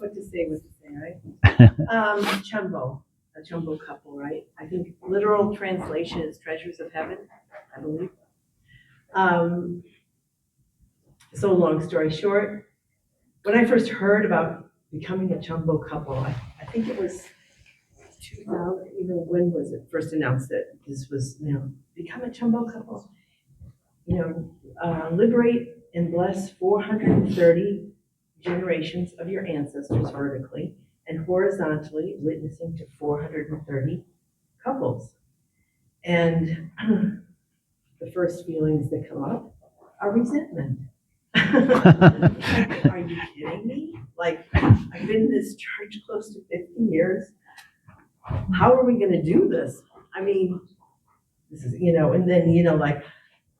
what to say, right? Chumbo, a Chumbo couple, right? I think literal translation is treasures of heaven, I believe. So long story short, when I first heard about becoming a Chumbo couple, I think it was 2000, when was it first announced that this was, become a Chumbo couple? Liberate and bless 430 generations of your ancestors vertically and horizontally, witnessing to 430 couples. And the first feelings that come up are resentment. Are you kidding me? Like, I've been in this church close to 50 years. How are we going to do this? I mean, this is, and then, like,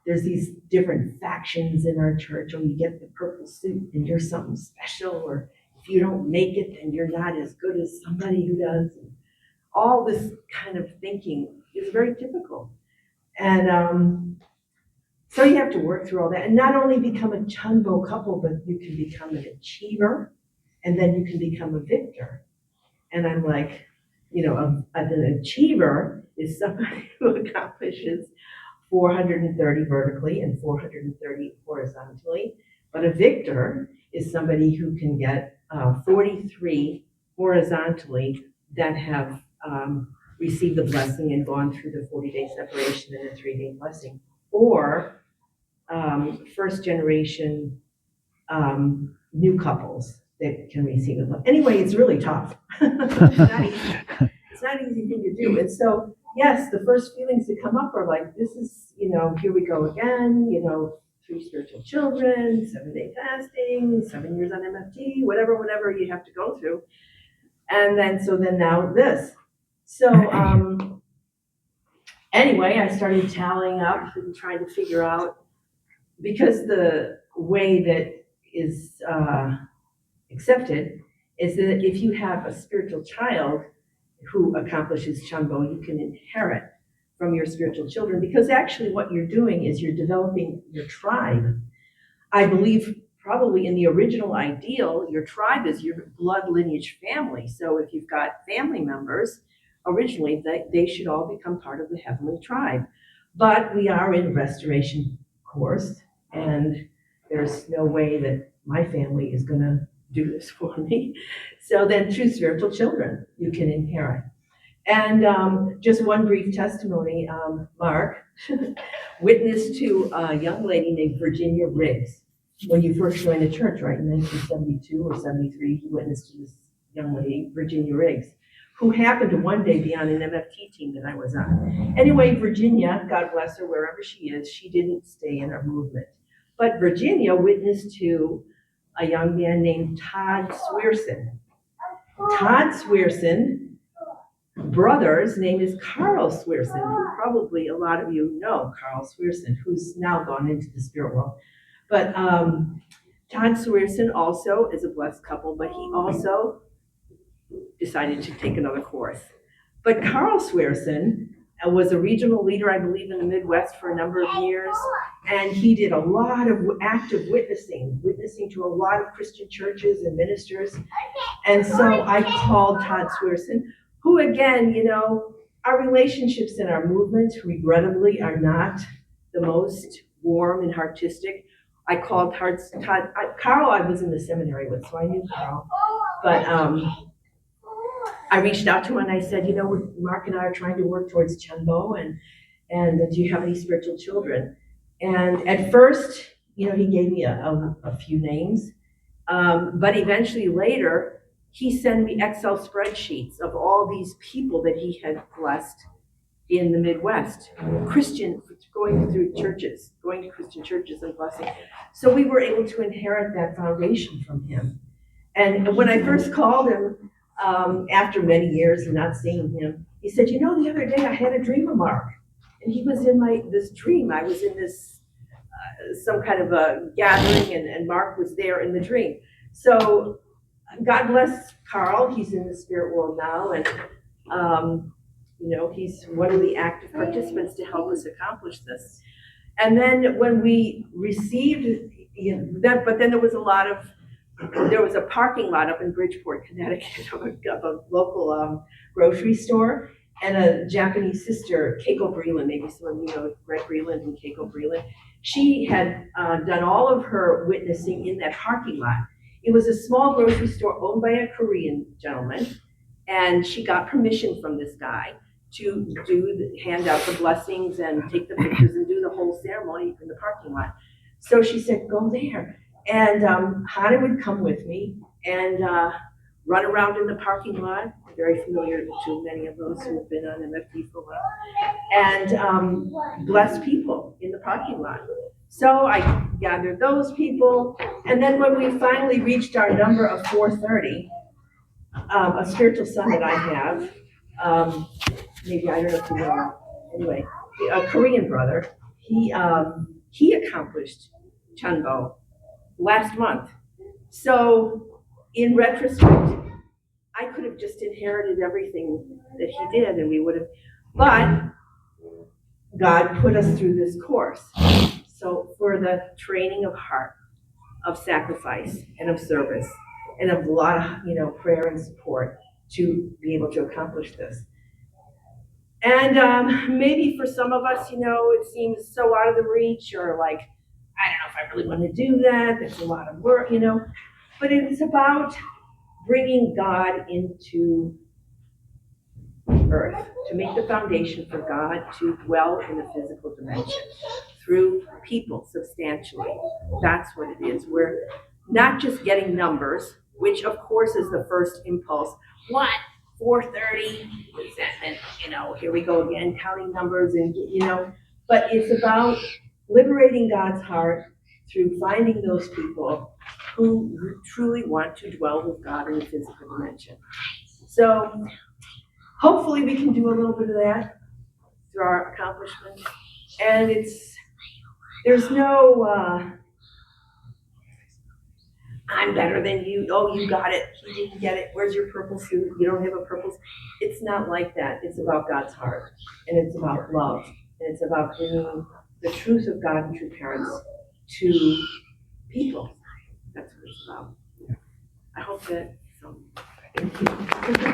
there's these different factions in our church, or you get the purple suit and you're something special, or if you don't make it, then you're not as good as somebody who does. And all this kind of thinking is very typical. And so you have to work through all that and not only become a Chumbo couple, but you can become an achiever, and then you can become a victor. And I'm like, an achiever is somebody who accomplishes 430 vertically and 430 horizontally. But a victor is somebody who can get 43 horizontally that have received the blessing and gone through the 40-day separation and a 3-day blessing. Or first generation new couples that can receive the blessing. Anyway, it's really tough. It's not easy. It's not an easy thing to do. And so, yes, the first feelings that come up are like, this is, here we go again, 3 spiritual children, 7-day fasting, 7 years on MFT, whatever you have to go through. And then now this. So anyway, I started tallying up and trying to figure out, because the way that is accepted is that if you have a spiritual child who accomplishes Chumbo, you can inherit from your spiritual children, because actually what you're doing is you're developing your tribe. I believe probably in the original ideal, your tribe is your blood lineage family. So if you've got family members, originally they should all become part of the heavenly tribe. But we are in restoration course, and there's no way that my family is going to do this for me. So then through spiritual children, you can inherit. And just one brief testimony, Mark witnessed to a young lady named Virginia Riggs. When you first joined the church, right, in 1972 or 73, he witnessed to this young lady, Virginia Riggs, who happened to one day be on an MFT team that I was on. Anyway, Virginia, God bless her, wherever she is, she didn't stay in our movement. But Virginia witnessed to a young man named Todd Swearson. Todd Swearson, brother's name is Carl Swearson, who probably a lot of you know Carl Swearson, who's now gone into the spirit world. But Todd Swearson also is a blessed couple, but he also decided to take another course. But Carl Swearson was a regional leader, I believe, in the Midwest for a number of years, and he did a lot of active witnessing to a lot of Christian churches and ministers. And so I called Todd Swearson, who again, our relationships in our movement, regrettably, are not the most warm and heartistic. I called Todd. Carl I was in the seminary with, so I knew Carl. But I reached out to him and I said, Mark and I are trying to work towards Chumbo, and do you have any spiritual children? And at first, he gave me a few names, but eventually later, he sent me Excel spreadsheets of all these people that he had blessed in the Midwest, Christian, going to Christian churches and blessing. So we were able to inherit that foundation from him. And when I first called him, after many years of not seeing him, he said, the other day I had a dream of Mark, and he was in this dream. I was in this some kind of a gathering, and Mark was there in the dream. So God bless Carl. He's in the spirit world now, and he's one of the active participants to help us accomplish this. And then when we received that, but then there was a lot of there was a parking lot up in Bridgeport, Connecticut, of a local grocery store, and a Japanese sister, Keiko Breland, maybe some of you know Greg Breland and Keiko Breland. She had done all of her witnessing in that parking lot. It was a small grocery store owned by a Korean gentleman, and she got permission from this guy to hand out the blessings and take the pictures and do the whole ceremony in the parking lot. So she said, go there. And Hannah would come with me and run around in the parking lot, very familiar to many of those who have been on MFT for a while, and bless people in the parking lot. So I gathered those people, and then when we finally reached our number of 430, a spiritual son that I have, maybe I don't know if you know, anyway, a Korean brother, he accomplished CheonBo last month. So in retrospect, I could have just inherited everything that he did and we would have, but God put us through this course. So for the training of heart, of sacrifice and of service and of a lot of, prayer and support to be able to accomplish this. And maybe for some of us, it seems so out of the reach or like, I don't know if I really want to do that. There's a lot of work, but it's about bringing God into earth to make the foundation for God to dwell in the physical dimension through people substantially. That's what it is. We're not just getting numbers, which of course is the first impulse. What? 430? What is that? And here we go again, counting numbers and but it's about liberating God's heart through finding those people who truly want to dwell with God in the physical dimension. So hopefully we can do a little bit of that through our accomplishments. And there's no, I'm better than you. Oh, you got it. You didn't get it. Where's your purple suit? You don't have a purple suit. It's not like that. It's about God's heart. And it's about love. And it's about bringing the truth of God and true parents to people. That's what it's about. I hope that, thank you.